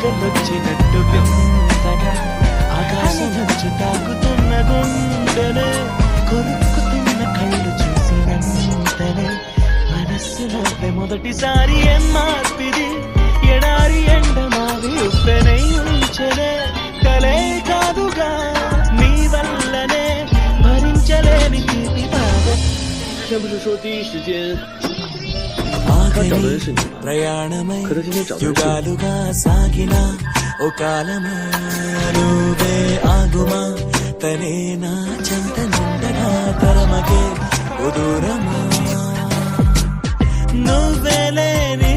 వరదలొచ్చినట్టు వింతగా ఆకాశమంచు తాకుతున్న గుండెనే కొరుక్కుతున్న కళ్ళు చూసినంతనే మనస్సులోపే మొదటిసారి ఏం మార్పిది ఎడారి ఎండ మావి ఉప్పెనై ఉంచనే కలే కాదుగా నీ వల్లనే భరించలేని తీపి బాధ 先不是说第一时间 ప్రయాణమై యుగాలుగా సాగిన ఓ కాలమా నువ్వే ఆగుమా తనే నా చెంత నిండగా తరమగే ఓ దూరమా నువ్వే లేని